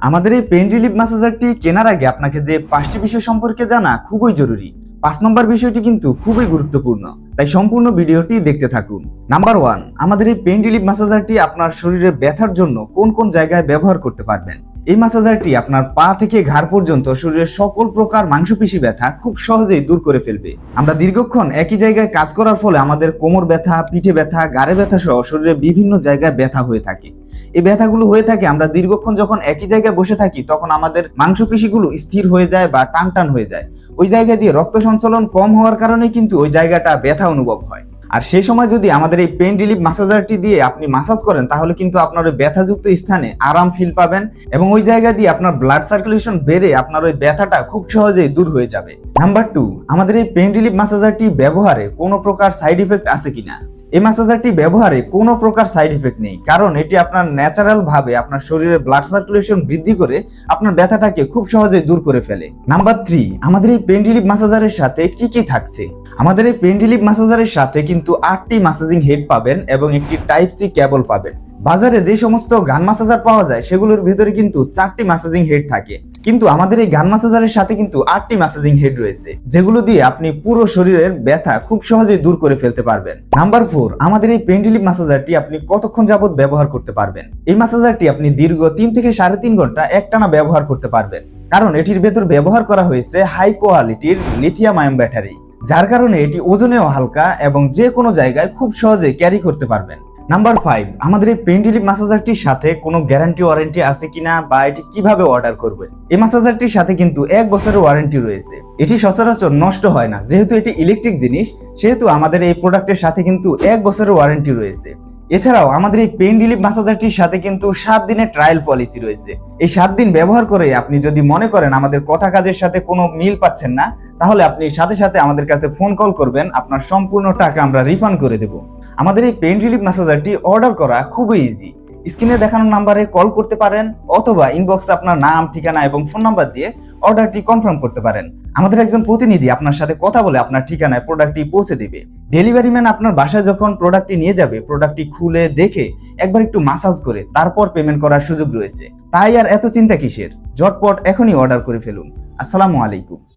আমাদের এই pain relief ম্যাসাজারটি কেনার আগে আপনাকে যে 5টি বিষয় সম্পর্কে জানা খুবই জরুরি। 5 নম্বর বিষয়টি কিন্তু খুবই গুরুত্বপূর্ণ, তাই সম্পূর্ণ ভিডিওটি দেখতে থাকুন। নাম্বার 1, আমাদের এই পেইন রিলিফ ম্যাসাজারটি আপনার শরীরের ব্যথার জন্য কোন কোন জায়গায় ব্যবহার করতে পারবেন। এই ম্যাসাজারটি আপনার পা থেকে ঘাড় পর্যন্ত শরীরের সকল প্রকার মাংসপেশি ব্যথা খুব সহজেই দূর করে ফেলবে। আমরা দীর্ঘক্ষণ একই জায়গায় কাজ করার ফলে আমাদের কোমর ব্যথা, পিঠে ব্যথা, ঘাড়ে ব্যথা সহ শরীরের বিভিন্ন জায়গায় ব্যথা হয়ে থাকে। এই ব্যথাগুলো হয়ে থাকে আমরা দীর্ঘক্ষণ যখন একই জায়গায় বসে থাকি, তখন আমাদের মাংসপেশিগুলো স্থির হয়ে যায় বা টান টান হয়ে যায়। ওই জায়গা দিয়ে রক্ত সঞ্চালন কম হওয়ার কারণে কিন্তু ওই জায়গাটা ব্যথা অনুভব হয়। আর সেই সময় যদি আমাদের এই পেইন রিলিফ ম্যাসাজারটি দিয়ে আপনি মাসাজ করেন, তাহলে কিন্তু আপনার ওই ব্যথাযুক্ত স্থানে আরাম ফিল পাবেন এবং ওই জায়গা দিয়ে আপনার ব্লাড সার্কুলেশন বেড়ে আপনার ওই ব্যথাটা খুব সহজেই দূর হয়ে যাবে। নাম্বার 2, আমাদের এই পেইন রিলিফ ম্যাসাজারটি ব্যবহারে কোনো প্রকার সাইড ইফেক্ট আছে কিনা। এই ম্যাসাজারটি ব্যবহারে কোনো প্রকার সাইড ইফেক্ট নেই, কারণ এটি আপনার ন্যাচারাল ভাবে আপনার শরীরে ব্লাড সার্কুলেশন বৃদ্ধি করে আপনার ব্যথাটাকে খুব সহজেই দূর করে ফেলে। নাম্বার 3, আমাদের এই পেইন রিলিফ ম্যাসাজারের সাথে কি কি থাকছে। আমাদের এই পেইন রিলিফ ম্যাসাজারের সাথে কিন্তু 8টি ম্যাসাজিং হেড পাবেন এবং একটি টাইপ সি কেবল পাবেন। বাজারে যে সমস্ত গান ম্যাসাজার পাওয়া যায় সেগুলোর ভিতরে কিন্তু 4টি ম্যাসাজিং হেড থাকে, কিন্তু আমাদের এই গান ম্যাসাজারের সাথে কিন্তু 8টি ম্যাসাজিং হেড রয়েছে, যেগুলো দিয়ে আপনি পুরো শরীরের ব্যথা খুব সহজেই দূর করে ফেলতে পারবেন। নাম্বার 4, আমাদের এই পেইন রিলিফ ম্যাসাজারটি আপনি কতক্ষণ যাবত ব্যবহার করতে পারবেন। এই ম্যাসাজারটি আপনি দীর্ঘ 3 থেকে 3.5 ঘন্টা একটানা ব্যবহার করতে পারবেন, কারণ এটির ভেতর ব্যবহার করা হয়েছে হাই কোয়ালিটির লিথিয়াম আয়ন ব্যাটারি, যার কারণে এটি ওজনেও হালকা এবং যে কোনো জায়গায় খুব সহজে ক্যারি করতে পারবেন। নাম্বার 5, আমাদের এই পেইন রিলিফ ম্যাসাজারটির সাথে কোনো গ্যারান্টি ওয়ারেন্টি আছে কিনা বা এটি কিভাবে অর্ডার করবেন। এই ম্যাসাজারটির সাথে কিন্তু 1 বছরের ওয়ারেন্টি রয়েছে। এটি সচরাচর নষ্ট হয় না, যেহেতু এটি ইলেকট্রিক জিনিস, সেহেতু আমাদের এই প্রোডাক্টের সাথে কিন্তু 1 বছরের ওয়ারেন্টি রয়েছে। এছাড়াও আমাদের এই পেইন রিলিফ ম্যাসাজারটির সাথে কিন্তু 7 দিনের ট্রায়াল পলিসি রয়েছে। এই 7 দিন ব্যবহার করে আপনি যদি মনে করেন আমাদের কথা কাজের সাথে কোনো মিল পাচ্ছেন না, তাহলে আপনি সাথে সাথে আমাদের কাছে ফোন কল করবেন, আপনার সম্পূর্ণ টাকা আমরা রিফান্ড করে দেব। আমাদের এই পেইন রিলিফ ম্যাসাজারটি অর্ডার করা খুবই ইজি। স্ক্রিনে দেখানো নাম্বারে কল করতে পারেন অথবা ইনবক্সে আপনার নাম, ঠিকানা এবং ফোন নাম্বার দিয়ে অর্ডারটি কনফার্ম করতে পারেন। আমাদের একজন প্রতিনিধি আপনার সাথে কথা বলে আপনার ঠিকানায় প্রোডাক্টটি পৌঁছে দিবে। ডেলিভারি ম্যান আপনার বাসায় যখন প্রোডাক্টটি নিয়ে যাবে, প্রোডাক্টটি খুলে দেখে একবার একটু মাসাজ করে তারপর পেমেন্ট করার সুযোগ রয়েছে। তাই আর এত চিন্তা কিসের, ঝটপট এখনই অর্ডার করে ফেলুন। আসসালামু আলাইকুম।